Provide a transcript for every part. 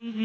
रब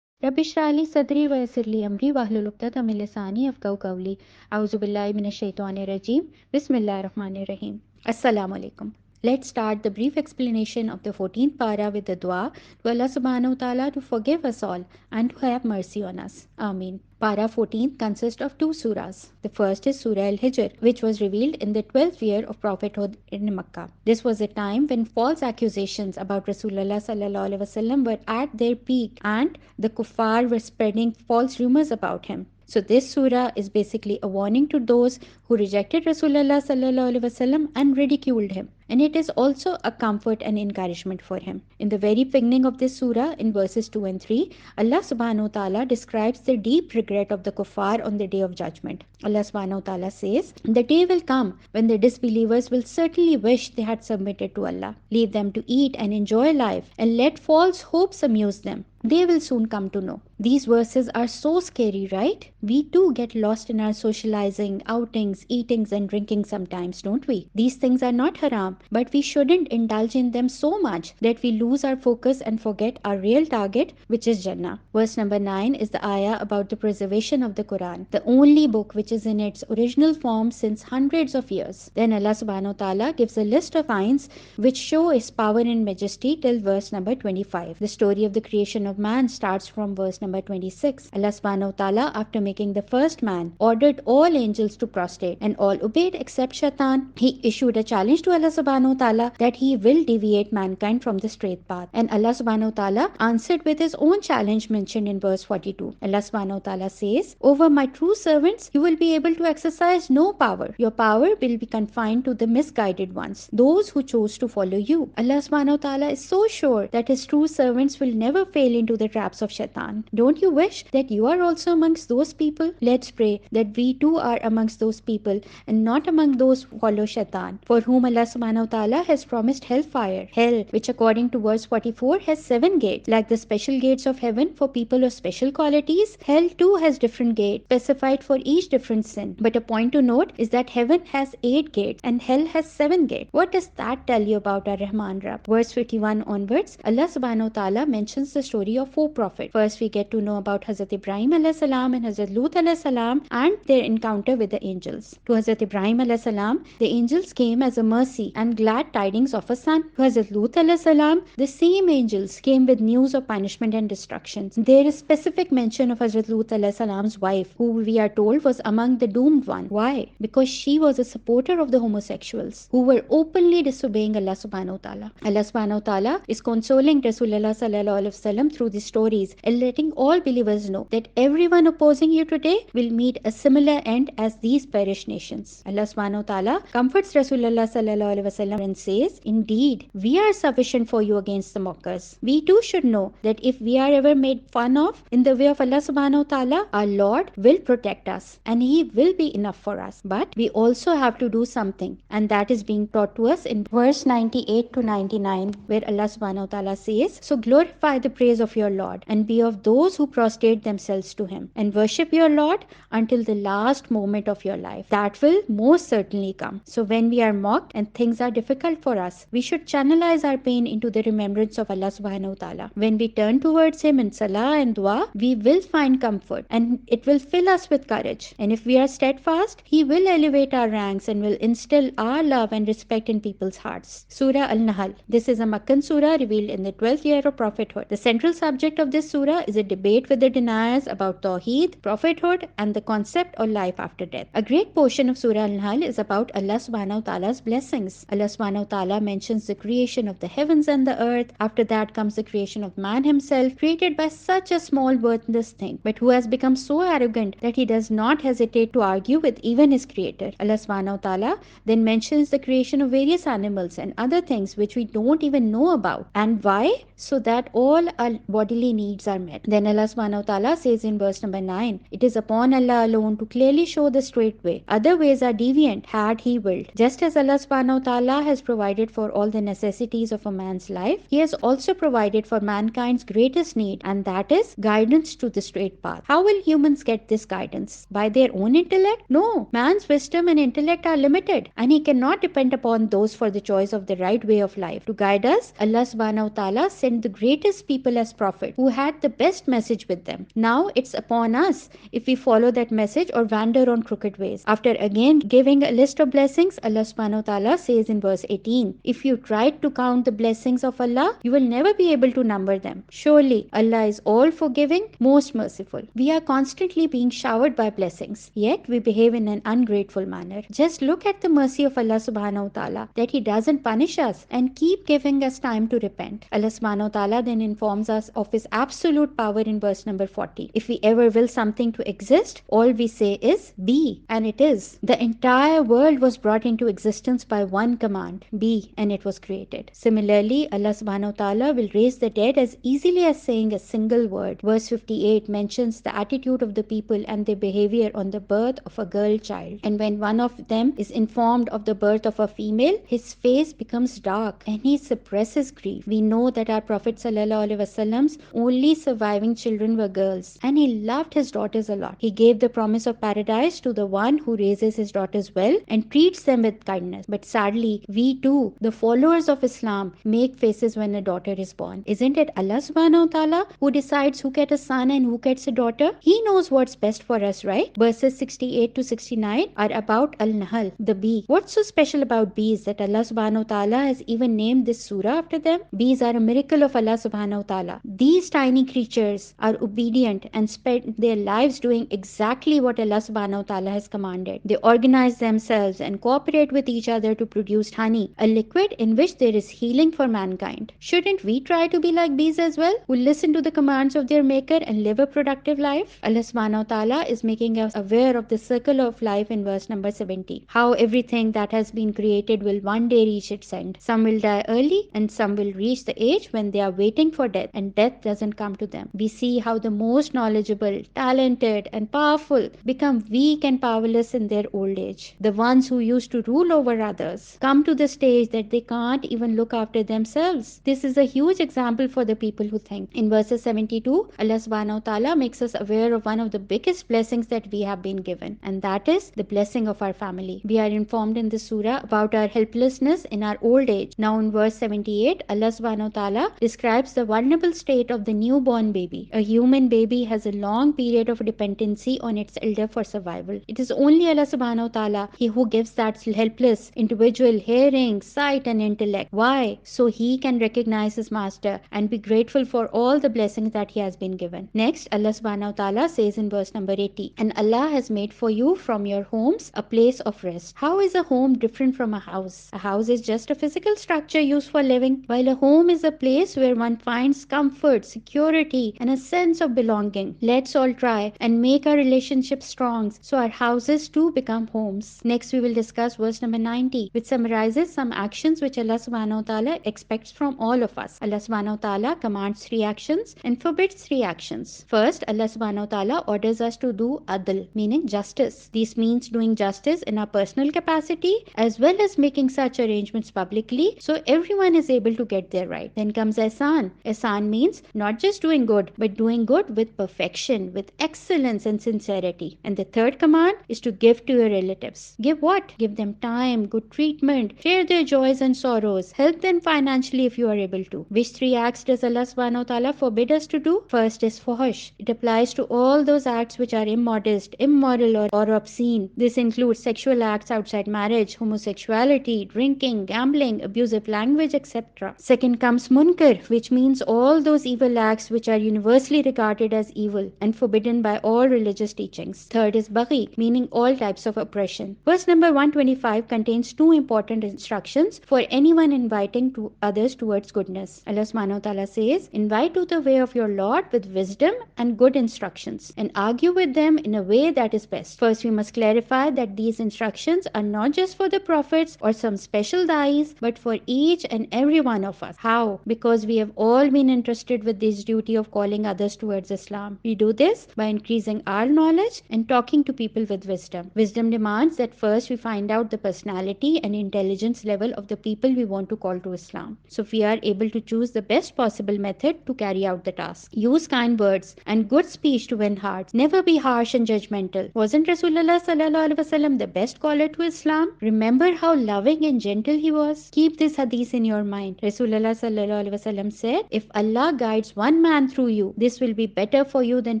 इश्रह ली सदरी वयस्सिर ली अमरी वाहलुल उक़दतम मिन लिसानी यफ़क़हू क़ौली अऊज़ु बिल्लाहि मिनश शैतानिर रजीम बिस्मिल्लाहिर रहमानिर रहीम Assalamu alaikum. Let's start the brief explanation of the 14th para with the dua to Allah subhanahu wa ta'ala to forgive us all and to have mercy on us. Ameen. Para 14th consists of two surahs. The first is Surah Al-Hijr, which was revealed in the 12th year of prophethood in Makkah. This was a time when false accusations about Rasulullah sallallahu alaihi wasallam were at their peak and the kuffar were spreading false rumors about him. So this surah is basically a warning to those who rejected Rasulullah sallallahu alaihi wasallam and ridiculed him. And it is also a comfort and encouragement for him. In the very beginning of this surah, in verses 2 and 3, Allah subhanahu wa ta'ala describes the deep regret of the kuffar on the day of judgment. Allah subhanahu wa ta'ala says, "The day will come when the disbelievers will certainly wish they had submitted to Allah. Leave them to eat and enjoy life and let false hopes amuse them. They will soon come to know." These verses are so scary, right? We too get lost in our socializing, outings, eatings and drinking sometimes, don't we? These things are not haram, but we shouldn't indulge in them so much that we lose our focus and forget our real target, which is Jannah. Verse number 9 is the ayah about the preservation of the Quran, the only book which is in its original form since hundreds of years. Then Allah subhanahu wa ta'ala gives a list of signs which show his power and majesty till verse number 25. The story of the creation of man starts from verse number 26. Allah subhanahu wa ta'ala, after making the first man, ordered all angels to prostrate and all obeyed except Shaitan. He issued a challenge to Allah subhanahu wa ta'ala that he will deviate mankind from the straight path. And Allah subhanahu wa ta'ala answered with his own challenge mentioned in verse 42. Allah subhanahu wa ta'ala says, "Over my true servants, you will be able to exercise no power. Your power will be confined to the misguided ones, those who chose to follow you." Allah subhanahu wa ta'ala is so sure that his true servants will never fail into the traps of Shaitan. Don't you wish that you are also amongst those people? Let's pray that we too are amongst those people and not among those who follow Shaitan, for whom Allah subhanahu wa ta'ala has promised hellfire. Hell, which according to verse 44 has 7 gates. Like the special gates of heaven for people of special qualities, hell too has different gates specified for each different sin. But a point to note is that heaven has 8 gates and hell has 7 gates. What does that tell you about our Rahman Rab? Verse 51 onwards, Allah subhanahu wa ta'ala mentions the story of 4 prophets. First we get to know about Hazrat Ibrahim alayhi salam and Hazrat Lut alayhi salam and their encounter with the angels. To Hazrat Ibrahim alayhi salam, the angels came as a mercy and glad tidings of a son. To Hazrat Lut alayhi salam, the same angels came with news of punishment and destruction. There is specific mention of Hazrat Lut alayhi salam's wife, who we are told was among the doomed one. Why? Because she was a supporter of the homosexuals who were openly disobeying Allah subhanahu wa ta'ala. Allah subhanahu wa ta'ala is consoling Rasulullah sallallahu alaihi wasallam through these stories and letting all believers know that everyone opposing you today will meet a similar end as these perished nations. Allah subhanahu wa ta'ala comforts Rasulullah sallallahu alaihi wasallam and says, "Indeed, we are sufficient for you against the mockers." We too should know that if we are ever made fun of in the way of Allah subhanahu wa ta'ala, our Lord will protect us and He will be enough for us. But we also have to do something, and that is being taught to us in verse 98 to 99, where Allah subhanahu wa ta'ala says, "So glorify the praise of your Lord and be of those who prostrate themselves to Him and worship your Lord until the last moment of your life. That will most certainly come." So when we are mocked and things are difficult for us, we should channelize our pain into the remembrance of Allah subhanahu wa ta'ala. When we turn towards Him in salah and dua, we will find comfort and it will fill us with courage. And if we are steadfast, He will elevate our ranks and will instill our love and respect in people's hearts. Surah Al-Nahl. This is a Makkan surah revealed in the 12th year of prophethood. The central subject of this surah is a debate with the deniers about Tawheed, prophethood and the concept of life after death. A great portion of Surah Al-Nahl is about Allah subhanahu wa ta'ala's blessings. Allah subhanahu wa ta'ala mentions the creation of the heavens and the earth. After that comes the creation of man himself, created by such a small worthless thing, but who has become so arrogant that he does not hesitate to argue with even his creator. Allah subhanahu wa ta'ala then mentions the creation of various animals and other things which we don't even know about. And why? So that all our bodily needs are met. Then Allah subhanahu wa ta'ala says in verse number 9, "It is upon Allah alone to clearly show the straight way. Other ways are deviant had He willed." Just as Allah subhanahu wa ta'ala has provided for all the necessities of a man's life, He has also provided for mankind's greatest need, and that is guidance to the straight path. How will humans get this guidance? By their own intellect? No. Man's wisdom and intellect are limited, and he cannot depend upon those for the choice of the right way of life. To guide us, Allah subhanahu wa ta'ala sent the greatest people as prophet who had the best message with them. Now it's upon us if we follow that message or wander on crooked ways. After again giving a list of blessings, Allah subhanahu wa ta'ala says in verse 18, if you try to count the blessings of Allah, you will never be able to number them. Surely Allah is all forgiving, most merciful. We are constantly being showered by blessings, yet we behave in an ungrateful manner. Just look at the mercy of Allah subhanahu wa ta'ala, that He doesn't punish us and keep giving us time to repent. Allah subhanahu wa ta'ala then informs us of His absolute power in verse number 40. If we ever will something to exist, all we say is be, and it is. The entire world was brought into existence by one command, be, and it was created. Similarly, Allah subhanahu wa ta'ala will raise the dead as easily as saying a single word. Verse 58 mentions the attitude of the people and their behavior on the birth of a girl child. And when one of them is informed of the birth of a female, his face becomes dark and he suppresses grief. We know that our Prophet ﷺ's only surviving children were girls, and he loved his daughters a lot. He gave the promise of paradise to the one who raises his daughters well and treats them with kindness. But sadly, we too, the followers of Islam, make faces when a daughter is born. Isn't it Allah subhanahu wa ta'ala who decides who gets a son and who gets a daughter? He knows what's best for us, right? Verses 68 to 69 are about Al-Nahl, the bee. What's so special about bees that Allah subhanahu wa ta'ala has even named this surah after them? Bees are a miracle of Allah subhanahu wa ta'ala. These tiny creatures are obedient and spend their lives doing exactly what Allah subhanahu wa ta'ala has commanded. They organize themselves and cooperate with each other to produce honey, a liquid in which there is healing for mankind. Shouldn't we try to be like bees as well, who listen to the commands of their maker and live a productive life? Allah subhanahu wa ta'ala is making us aware of the circle of life in verse number 70. How everything that has been created will one day reach its end. Some will die early and some will reach the age when they are waiting for death and death doesn't come to them. We see how the most knowledgeable, talented and powerful become weak and powerless in their old age. The ones who used to rule over others come to the stage that they can't even look after themselves. This is a huge example for the people who think. In verses 72, Allah subhanahu wa ta'ala makes us aware of one of the biggest blessings that we have been given, and that is the blessing of our family. We are informed in this surah about our helplessness in our old age. Now in verse 78, Allah subhanahu wa ta'ala describes the vulnerable state of the newborn baby. A human baby has a long period of dependency on its elder for survival. It is only Allah subhanahu wa ta'ala who gives that helpless individual hearing, sight and intellect. Why? So he can recognize his master and be grateful for all the blessings that he has been given. Next, Allah subhanahu wa ta'ala says in verse number 80, and Allah has made for you from your homes a place of rest. How is a home different from a house? A house is just a physical structure used for living, while a home is a place where one finds comfort, security and a sense of belonging. Let's all try and make our relationships strong so our houses too become homes. Next, we will discuss verse number 90, which summarizes some actions which Allah subhanahu wa ta'ala expects from all of us. Allah subhanahu wa ta'ala commands 3 actions and forbids 3 actions. First, Allah subhanahu wa ta'ala orders us to do adl, meaning justice. This means doing justice in our personal capacity as well as making such arrangements publicly so everyone is able to get their right. Then comes ihsan. Ihsan means not just doing good, but doing good with perfection, with excellence and sincerity. And the third command is to give to your relatives. Give what? Give them time, good treatment, share their joys and sorrows, help them financially if you are able to. Which 3 acts does Allah subhanahu wa ta'ala forbid us to do? First is fuhsh. It applies to all those acts which are immodest, immoral or obscene. This includes sexual acts outside marriage, homosexuality, drinking, gambling, abusive language, etc. Second comes munkar, which means all those evil acts which are universally regarded as evil and forbidden by all religious teachings. Third is baghi, meaning all types of oppression. Verse number 125 contains 2 important instructions for anyone inviting to others towards goodness. Allah subhanahu wa ta'ala says, invite to the way of your Lord with wisdom and good instructions and argue with them in a way that is best. First, we must clarify that these instructions are not just for the prophets or some special dais, but for each and every one of us. How? Because we have all been entrusted with this duty of calling others towards Islam. We do this by increasing our knowledge and talking to people with wisdom. Wisdom demands that first we find out the personality and intelligence level of the people we want to call to Islam. So we are able to choose the best possible method to carry out the task. Use kind words and good speech to win hearts. Never be harsh and judgmental. Wasn't Rasulullah sallallahu alaihi wasallam the best caller to Islam? Remember how loving and gentle he was? Keep this hadith in your mind. Rasulullah sallallahu alaihi wasallam said, if Allah guides one man through you, this will be better for you than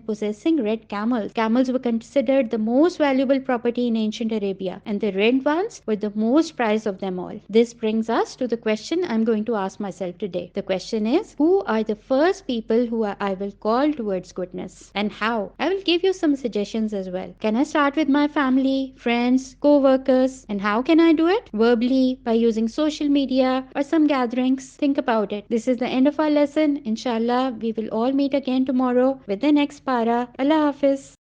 possessing red camels. Camels were considered the most valuable property in ancient Arabia, and the red ones were the most prized of them all. This brings us to the question I'm going to ask myself today. The question is, who are the first people who I will call towards goodness, and how? I will give you some suggestions as well. Can I start with my family, friends, co-workers, and how can I do it? Verbally, by using social media or some gatherings. Think about it. This is the end of our lesson. Inshallah, we will all meet again tomorrow with the next para. Allah Hafiz.